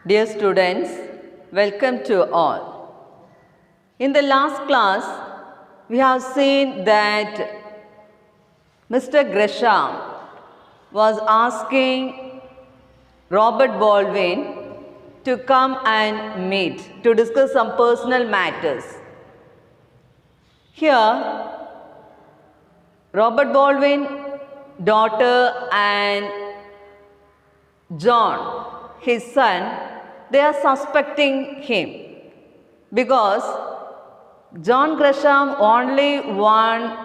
Dear students, welcome to all. In the last class, we have seen that Mr. Gresham was asking Robert Baldwin to come and meet to discuss some personal matters. Here, Robert Baldwin, daughter, and John, his son, they are suspecting him because John Gresham only one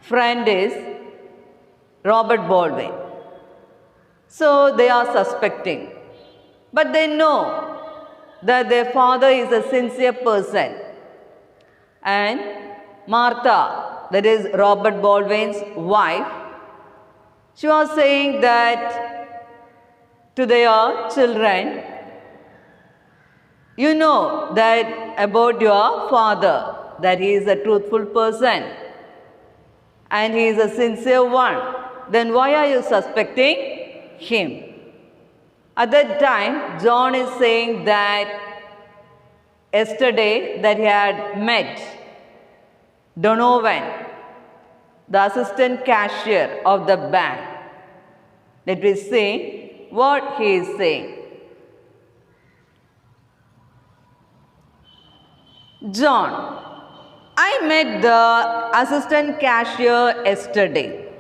friend is Robert Baldwin. So they are suspecting. But they know that their father is a sincere person. And Martha, that is Robert Baldwin's wife, she was saying that to their children, you know that about your father, that he is a truthful person and he is a sincere one. Then why are you suspecting him? At that time, John is saying that yesterday that he had met Donovan, the assistant cashier of the bank. Let me see what he is saying. John, I met the assistant cashier yesterday.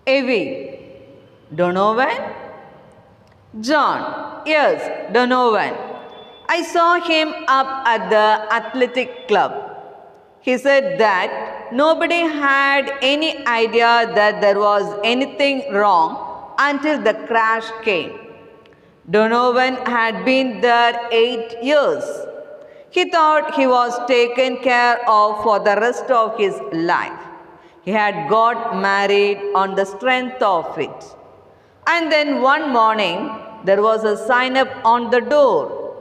Evie, Donovan? John, yes, Donovan. I saw him up at the athletic club. He said that nobody had any idea that there was anything wrong until the crash came. Donovan had been there 8 years. He thought he was taken care of for the rest of his life. He had got married on the strength of it. And then one morning, there was a sign up on the door.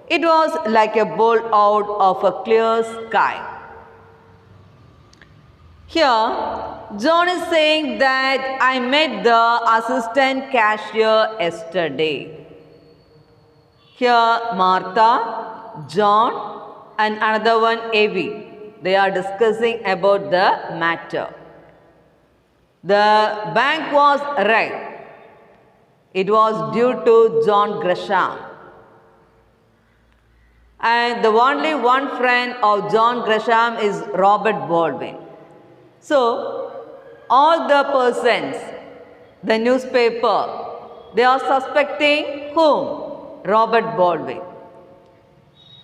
It was like a bolt out of a clear sky. Here, John is saying that I met the assistant cashier yesterday. Here, Martha, John, and another one, Evie, they are discussing about the matter. The bank was wrecked. It was due to John Gresham. And the only one friend of John Gresham is Robert Baldwin. So, all the persons, the newspaper, they are suspecting whom? Robert Baldwin.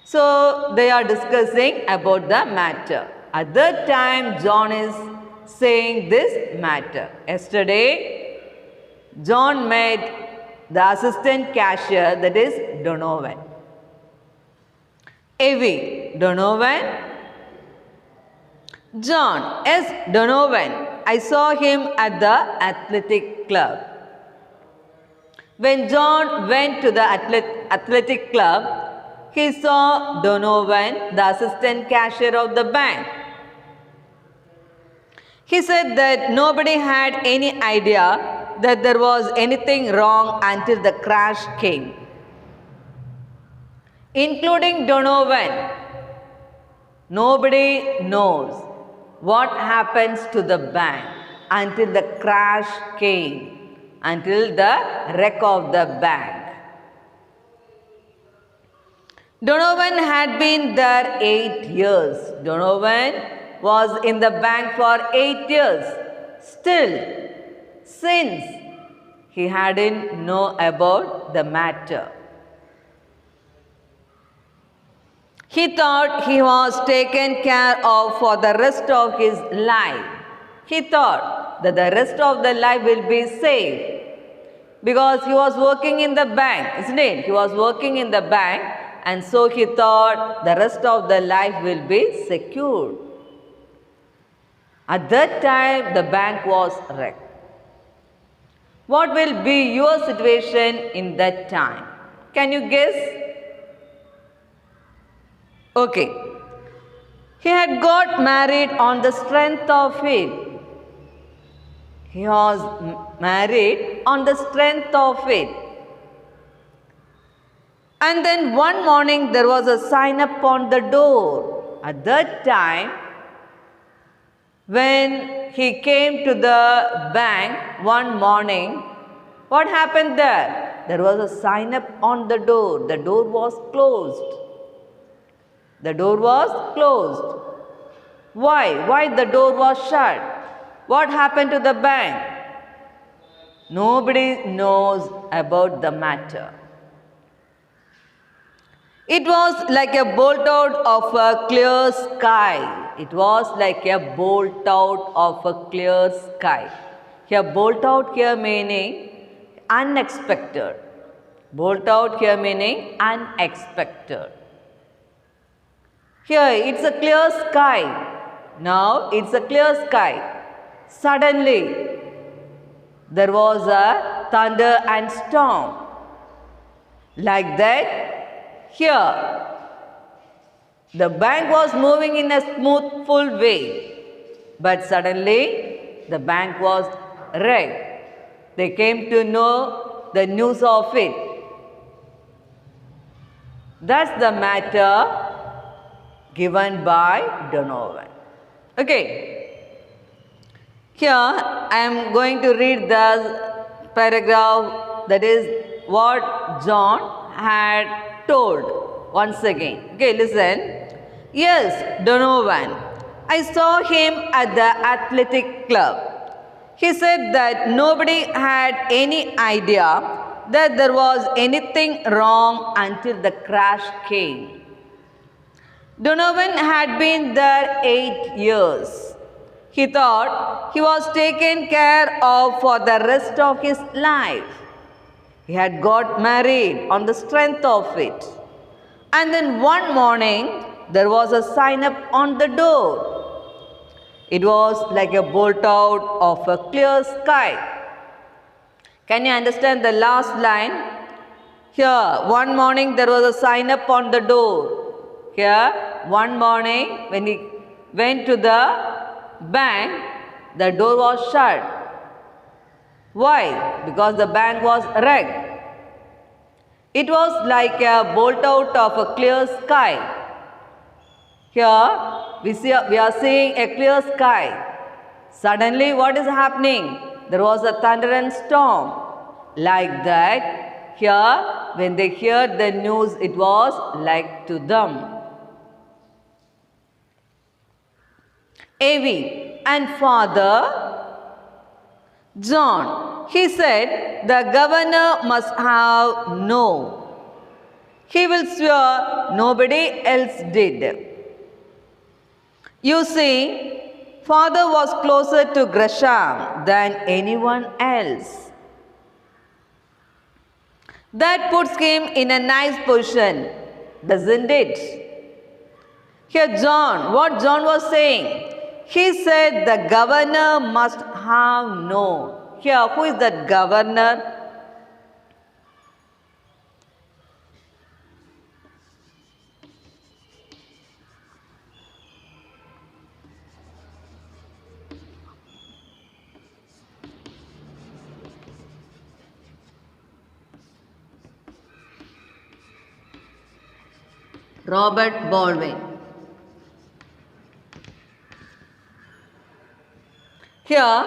So, they are discussing about the matter. At that time, John is saying this matter. Yesterday, John met the assistant cashier, that is Donovan. Evie, Donovan? John, yes, Donovan. I saw him at the athletic club. When John went to the athletic club, he saw Donovan, the assistant cashier of the bank. He said that nobody had any idea that there was anything wrong until the crash came. Including Donovan, nobody knows what happens to the bank until the crash came, until the wreck of the bank. Donovan had been there 8 years. Donovan was in the bank for 8 years. Still, since he hadn't known about the matter, he thought he was taken care of for the rest of his life. He thought that the rest of the life will be safe because he was working in the bank, isn't it? He was working in the bank, and so he thought the rest of the life will be secured. At that time, the bank was wrecked. What will be your situation in that time? Can you guess? Okay. He had got married on the strength of it. He was married on the strength of it. And then one morning there was a sign up on the door. At that time, when he came to the bank one morning, what happened there? There was a sign up on the door. The door was closed. The door was closed. Why? Why the door was shut? What happened to the bank? Nobody knows about the matter. It was like a bolt out of a clear sky. It was like a bolt out of a clear sky. Here, bolt out here meaning unexpected. Bolt out here meaning unexpected. Here, it's a clear sky. Now, it's a clear sky. Suddenly, there was a thunder and storm. Like that, here, the bank was moving in a smoothful way, but suddenly the bank was wrecked. They came to know the news of it. That's the matter given by Donovan. Okay. Here I am going to read the paragraph, that is what John had told once again. Okay, listen. Yes, Donovan. I saw him at the athletic club. He said that nobody had any idea that there was anything wrong until the crash came. Donovan had been there 8 years. He thought he was taken care of for the rest of his life. He had got married on the strength of it. And then one morning, there was a sign up on the door. It was like a bolt out of a clear sky. Can you understand the last line? Here, one morning there was a sign up on the door. Here, one morning when he went to the bank, the door was shut. Why? Because the bank was wrecked. It was like a bolt out of a clear sky. Here we are seeing a clear sky. Suddenly what is happening? There was a thunder and storm. Like that, here when they heard the news, it was like to them. AV and Father John, he said, the governor must have known. He will swear nobody else did. You see, Father was closer to Gresham than anyone else. That puts him in a nice position, doesn't it? Here John, what John was saying, he said the governor must have known. Here, who is that governor? Robert Baldwin. Here,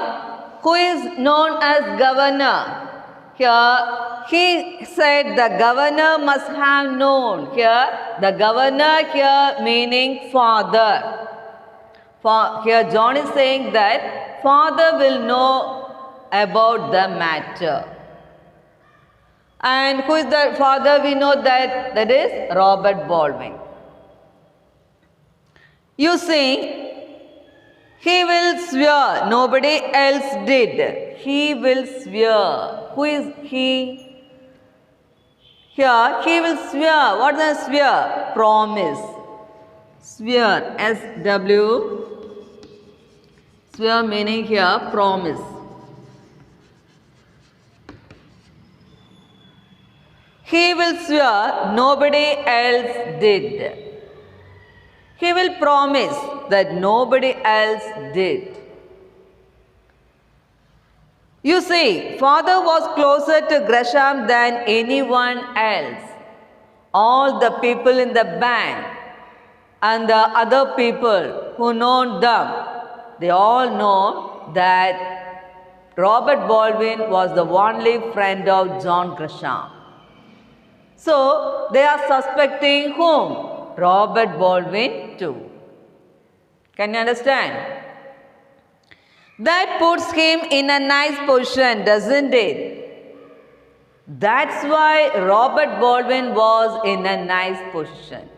who is known as governor? Here, he said the governor must have known. Here, the governor here meaning father. Here, John is saying that father will know about the matter. And who is the father? We know that that is Robert Baldwin. You see, he will swear nobody else did. He will swear. Who is he? Here, he will swear. What is the swear? Promise. Swear. S-W. Swear meaning here promise. He will swear nobody else did. He will promise that nobody else did. You see, father was closer to Gresham than anyone else. all the people in the band and the other people who know them, they all know that Robert Baldwin was the only friend of John Grisham. So they are suspecting whom? Robert Baldwin too. Can you understand? That puts him in a nice position, doesn't it? That's why Robert Baldwin was in a nice position.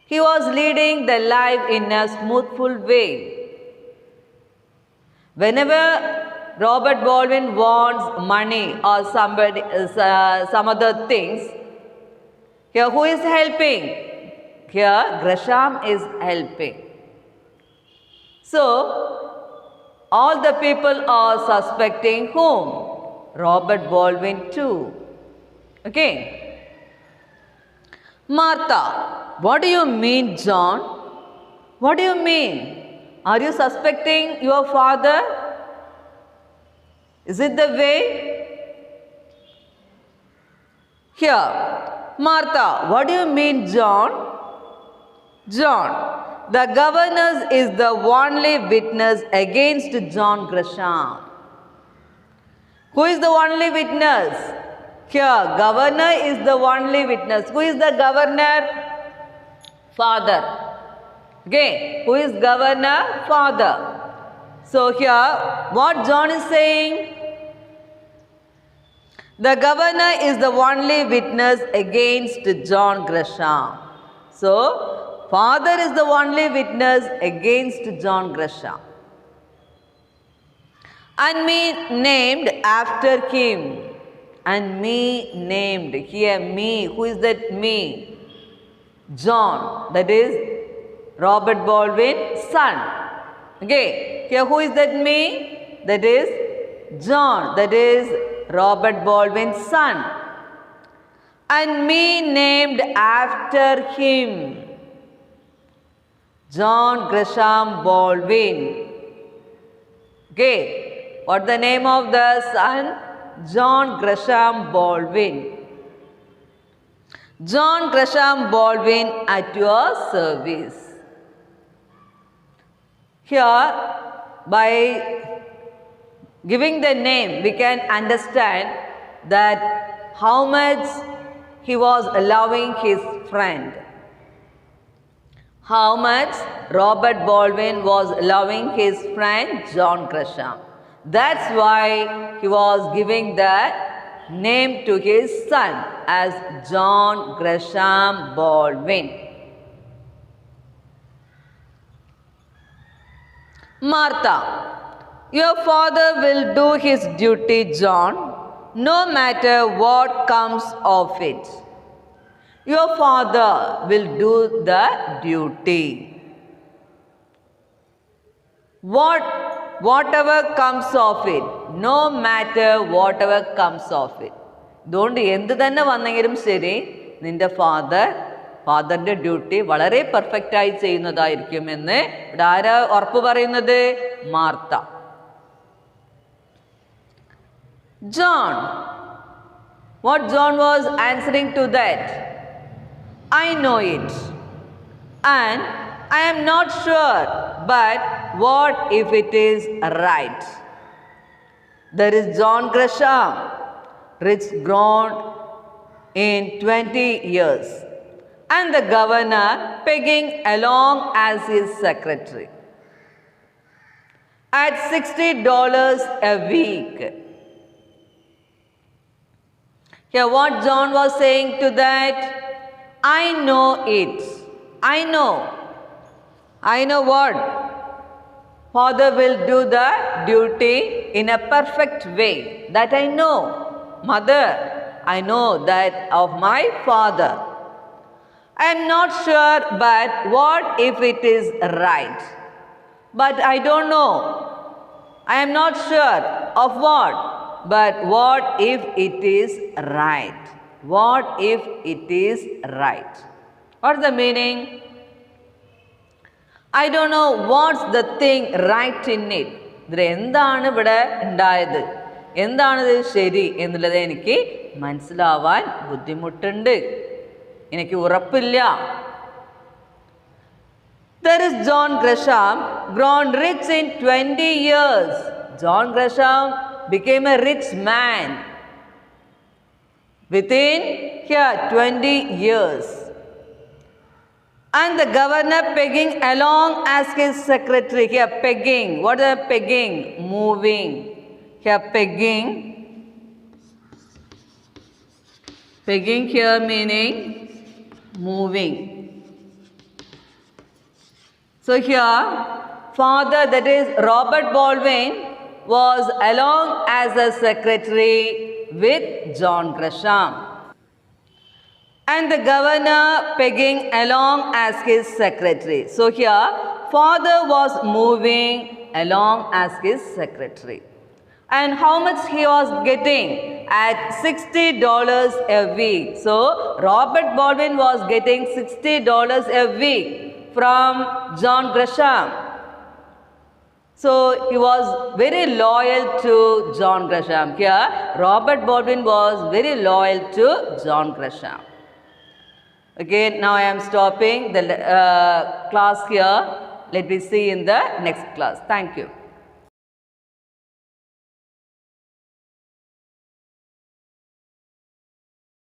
He was leading the life in a smoothful way. Whenever Robert Baldwin wants money or some other things, here who is helping? Here Grisham is helping. So, all the people are suspecting whom? Robert Baldwin too. Okay. Martha, what do you mean, John? What do you mean? Are you suspecting your father? Is it the way? Here, Martha, what do you mean, John? John, the governor is the only witness against John Grisham. Who is the only witness? Here, governor is the only witness. Who is the governor? Father. Okay, who is governor? Father. So here, what John is saying? The governor is the only witness against John Grisham. So, father is the only witness against John Grisham. And me named after him. And me named. Here me. Who is that me? John. That is Robert Baldwin's son. Okay. Here who is that me? That is John. That is Robert Baldwin's son. And me named after him. John Grisham Baldwin. Okay. What's the name of the son? John Grisham Baldwin. John Grisham Baldwin at your service. Here, by giving the name, we can understand that how much he was allowing his friend. How much Robert Baldwin was allowing his friend John Grisham. That's why he was giving the name to his son as John Grisham Baldwin. Martha, your father will do his duty, John, no matter what comes of it. Your father will do the duty. Whatever comes of it, no matter whatever comes of it. Don't endu thanne vannengilum seri, ninte fatherന്റെ duty വളരെ perfect ആയി ചെയ്യുന്നതായിരിക്കും എന്ന് ഇവിടെ ആരാ ഉറപ്പ് പറയുന്നത്? Martha. John, what John was answering to that? I know it, and I am not sure, but what if it is right? There is John Grisham, rich grown in 20 years, and the governor pegging along as his secretary at $60 a week. Here what John was saying to that? I know it. I know what? Father will do the duty in a perfect way. That I know. Mother, I know that of my father. I am not sure, but what if it is right? But I don't know. I am not sure of what? But what if it is right? What if it is right? What's the meaning? I don't know what's the thing right in it. ഇതിൽ എന്താണ് ഇവിടെ ഉണ്ടായത്? എന്താണിത് ശരി എന്നുള്ളത് എനിക്ക് മനസ്സിലാവാൻ ബുദ്ധിമുട്ടുണ്ട്, എനിക്ക് ഉറപ്പില്ല. There is John Gresham, grown rich in 20 years. John Gresham became a rich man within 20 years. And the governor pegging along as his secretary. Here pegging. What is pegging? Moving. Here pegging. Pegging here meaning moving. So here father, that is Robert Baldwin, was along as a secretary with John Gresham. And the governor pegging along as his secretary. So here father was moving along as his secretary. And how much he was getting? At $60 a week. So Robert Baldwin was getting $60 a week from John Gresham. So he was very loyal to John Gresham. Here Robert Baldwin was very loyal to John Gresham. Okay, now I am stopping the class here. Let me see in the next class. Thank you.